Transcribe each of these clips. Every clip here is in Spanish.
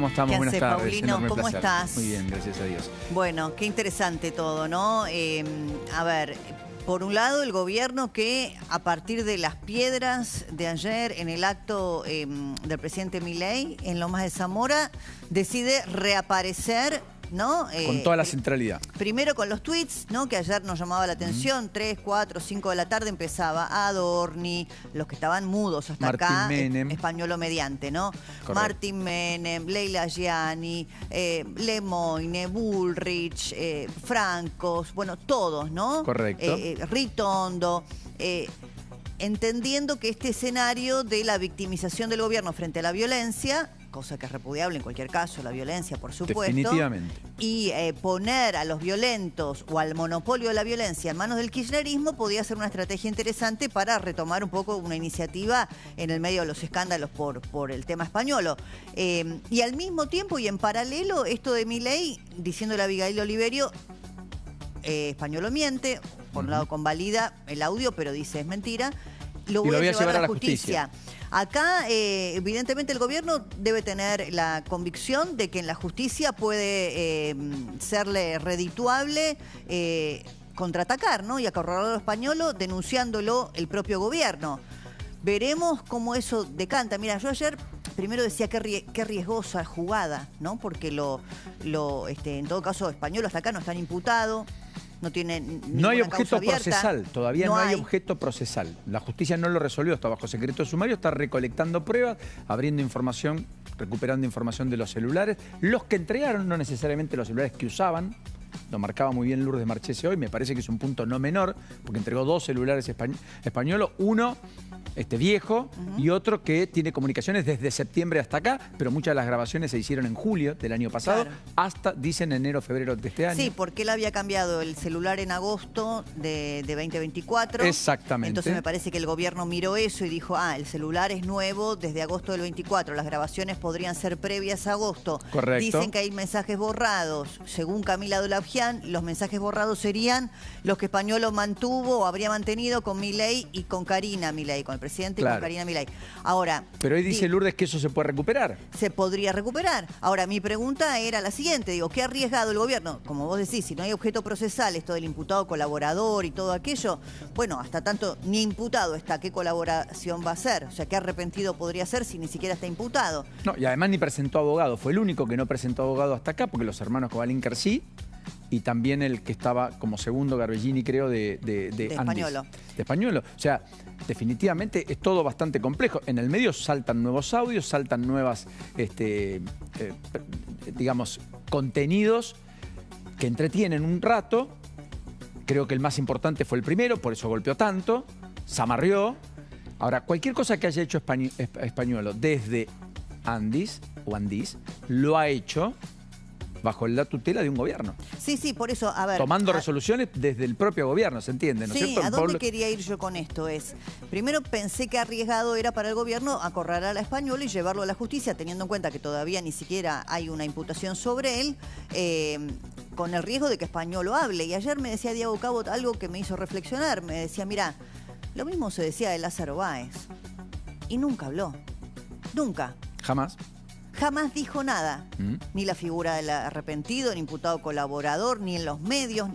¿cómo estamos? ¿Qué Buenas hace, tardes. Paulino? Enorme ¿Cómo placer. estás? Muy bien, gracias a Dios. Bueno, qué interesante todo, ¿no? A ver, por un lado el gobierno que a partir de las piedras de ayer en el acto del presidente Milei en Lomas de Zamora decide reaparecer, ¿no? Con toda la centralidad. Primero con los tweets, ¿no? Que ayer nos llamaba la atención, 3, 4, 5 de la tarde empezaba Adorni, los que estaban mudos hasta Martín acá, Menem. españolo mediante, ¿no? Correcto. Martín Menem, Leila Gianni, Lemoine, Bullrich, Francos, bueno, todos, ¿no? Correcto. Ritondo, entendiendo que este escenario de la victimización del gobierno frente a la violencia, cosa que es repudiable en cualquier caso, la violencia, por supuesto. Definitivamente. Y poner a los violentos o al monopolio de la violencia en manos del kirchnerismo podía ser una estrategia interesante para retomar un poco una iniciativa en el medio de los escándalos por el tema españolo. Y al mismo tiempo y en paralelo, esto de Milei, diciéndole a Abigail Oliverio, españolo miente, por un lado convalida el audio, pero dice es mentira, lo voy a llevar a la justicia. Acá, evidentemente, el gobierno debe tener la convicción de que en la justicia puede serle redituable contraatacar, ¿no? Y acorralar a lo españolo denunciándolo el propio gobierno. Veremos cómo eso decanta. Mira, yo ayer primero decía qué riesgosa jugada, ¿no? Porque en todo caso, español hasta acá no están imputados. No hay objeto procesal, todavía no hay objeto procesal. La justicia no lo resolvió, está bajo secreto sumario, está recolectando pruebas, abriendo información, recuperando información de los celulares. Los que entregaron, no necesariamente los celulares que usaban, lo marcaba muy bien Lourdes Marchesi hoy, me parece que es un punto no menor, porque entregó 2 celulares españolos, uno viejo y otro que tiene comunicaciones desde septiembre hasta acá, pero muchas de las grabaciones se hicieron en julio del año pasado, claro, hasta, dicen, enero, febrero de este año. Sí, porque él había cambiado el celular en agosto de 2024. Exactamente. Entonces me parece que el gobierno miró eso y dijo, el celular es nuevo desde agosto del 24, las grabaciones podrían ser previas a agosto. Correcto. Dicen que hay mensajes borrados. Según Camila Dolabjian, los mensajes borrados serían los que Españolo mantuvo o habría mantenido con Milei y con Karina Milei, con el presidente, claro, y con Karina Milei. Ahora, pero hoy dice Lourdes que eso se puede recuperar. Se podría recuperar. Ahora, mi pregunta era la siguiente. Digo, ¿qué ha arriesgado el gobierno? Como vos decís, si no hay objeto procesal, esto del imputado colaborador y todo aquello, bueno, hasta tanto ni imputado está, ¿qué colaboración va a hacer? O sea, ¿qué arrepentido podría ser si ni siquiera está imputado? No, y además ni presentó abogado. Fue el único que no presentó abogado hasta acá, porque los hermanos Covalinker sí. Y también el que estaba como segundo, Garbellini, creo, de Españolo. De Españolo. O sea, definitivamente es todo bastante complejo. En el medio saltan nuevos audios, saltan nuevas, digamos, contenidos que entretienen un rato. Creo que el más importante fue el primero, por eso golpeó tanto, zamarrió. Ahora, cualquier cosa que haya hecho Españolo desde Andis, lo ha hecho bajo la tutela de un gobierno. Sí, sí, por eso, a ver... Tomando resoluciones desde el propio gobierno, ¿se entiende? ¿No es cierto? ¿A dónde quería ir yo con esto? Primero pensé que arriesgado era para el gobierno acorralar a Españolo y llevarlo a la justicia, teniendo en cuenta que todavía ni siquiera hay una imputación sobre él, con el riesgo de que Españolo hable. Y ayer me decía Diego Cabot algo que me hizo reflexionar. Me decía, mira, lo mismo se decía de Lázaro Báez. Y nunca habló. Nunca. Jamás. Jamás dijo nada, ni la figura del arrepentido, ni imputado colaborador, ni en los medios,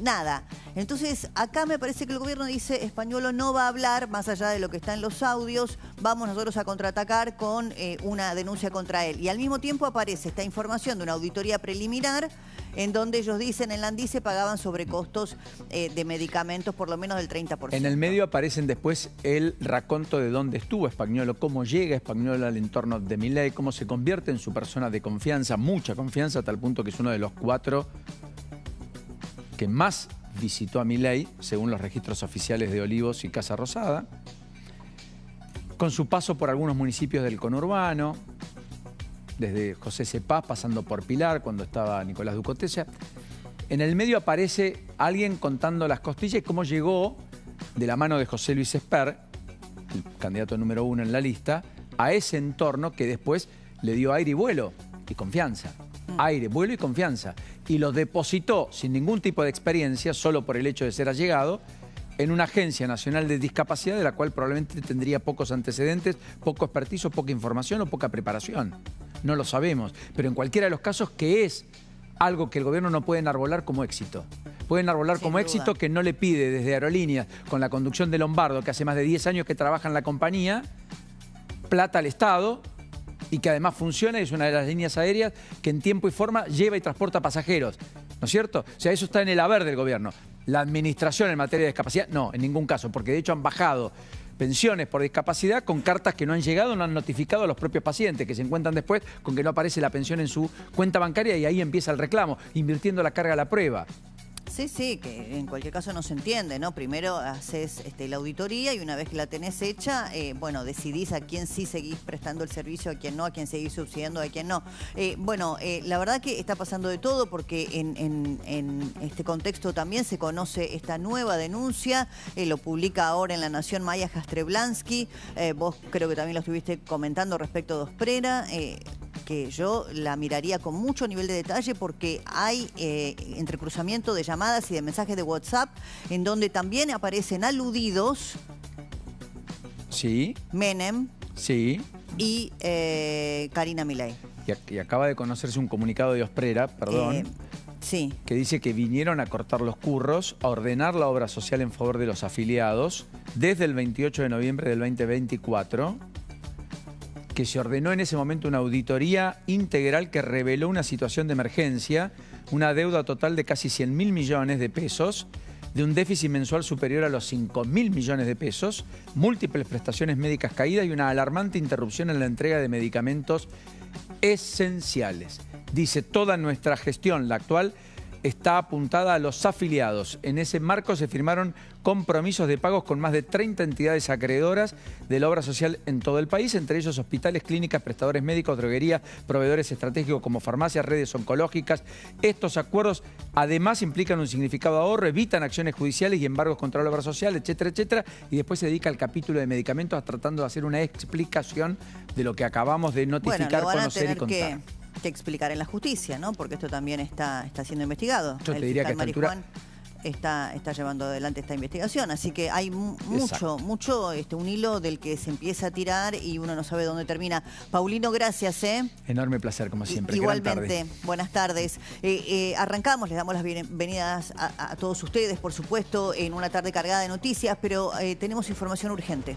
nada. Entonces, acá me parece que el gobierno dice, Españolo no va a hablar, más allá de lo que está en los audios, vamos nosotros a contraatacar con una denuncia contra él. Y al mismo tiempo aparece esta información de una auditoría preliminar, en donde ellos dicen, en la Andice pagaban sobrecostos de medicamentos por lo menos del 30%. En el medio aparecen después el raconto de dónde estuvo Españolo, cómo llega Españolo al entorno de Milei, cómo se convierte en su persona de confianza, mucha confianza, a tal punto que es uno de los 4 que más visitó a Milei, según los registros oficiales de Olivos y Casa Rosada, con su paso por algunos municipios del conurbano, desde José Cepaz, pasando por Pilar, cuando estaba Nicolás Ducotella. En el medio aparece alguien contando las costillas y cómo llegó de la mano de José Luis Esper, el candidato número 1 en la lista, a ese entorno que después le dio aire y vuelo y confianza. Aire, vuelo y confianza. Y lo depositó sin ningún tipo de experiencia, solo por el hecho de ser allegado, en una agencia nacional de discapacidad de la cual probablemente tendría pocos antecedentes, poco expertizo, poca información o poca preparación. No lo sabemos. Pero en cualquiera de los casos, que es algo que el gobierno no puede enarbolar como éxito. Puede enarbolar como éxito que no le pide desde Aerolíneas, con la conducción de Lombardo, que hace más de 10 años que trabaja en la compañía, plata al Estado, y que además funciona, es una de las líneas aéreas que en tiempo y forma lleva y transporta pasajeros, ¿no es cierto? O sea, eso está en el haber del gobierno. La administración en materia de discapacidad, no, en ningún caso, porque de hecho han bajado pensiones por discapacidad con cartas que no han llegado, no han notificado a los propios pacientes, que se encuentran después con que no aparece la pensión en su cuenta bancaria y ahí empieza el reclamo, invirtiendo la carga a la prueba. Sí, sí, que en cualquier caso no se entiende, ¿no? Primero haces la auditoría y una vez que la tenés hecha, bueno, decidís a quién sí seguís prestando el servicio, a quién no, a quién seguís subsidiando, a quién no. La verdad que está pasando de todo porque en este contexto también se conoce esta nueva denuncia, lo publica ahora en La Nación Maya Jastrzeblanski, vos creo que también lo estuviste comentando respecto de Osprera, que yo la miraría con mucho nivel de detalle porque hay entrecruzamiento de llamadas y de mensajes de WhatsApp en donde también aparecen aludidos Sí. Menem Sí. y Karina Milei. Y acaba de conocerse un comunicado de Osprera, perdón, Sí. que dice que vinieron a cortar los curros, a ordenar la obra social en favor de los afiliados desde el 28 de noviembre del 2024, que se ordenó en ese momento una auditoría integral que reveló una situación de emergencia, una deuda total de casi 100.000 millones de pesos, de un déficit mensual superior a los 5.000 millones de pesos, múltiples prestaciones médicas caídas y una alarmante interrupción en la entrega de medicamentos esenciales. Dice, toda nuestra gestión, la actual, está apuntada a los afiliados. En ese marco se firmaron compromisos de pagos con más de 30 entidades acreedoras de la obra social en todo el país, entre ellos hospitales, clínicas, prestadores médicos, droguerías, proveedores estratégicos como farmacias, redes oncológicas. Estos acuerdos además implican un significado de ahorro, evitan acciones judiciales y embargos contra la obra social, etcétera, etcétera. Y después se dedica al capítulo de medicamentos tratando de hacer una explicación de lo que acabamos de notificar, conocer y contar. Que explicar en la justicia, ¿no? Porque esto también está siendo investigado. Yo te diría que a esta altura está llevando adelante esta investigación, así que hay mucho, un hilo del que se empieza a tirar y uno no sabe dónde termina. Paulino, gracias, ¿eh? Enorme placer, como siempre. Igualmente, buenas tardes. Arrancamos, les damos las bienvenidas a todos ustedes, por supuesto, en una tarde cargada de noticias, pero tenemos información urgente.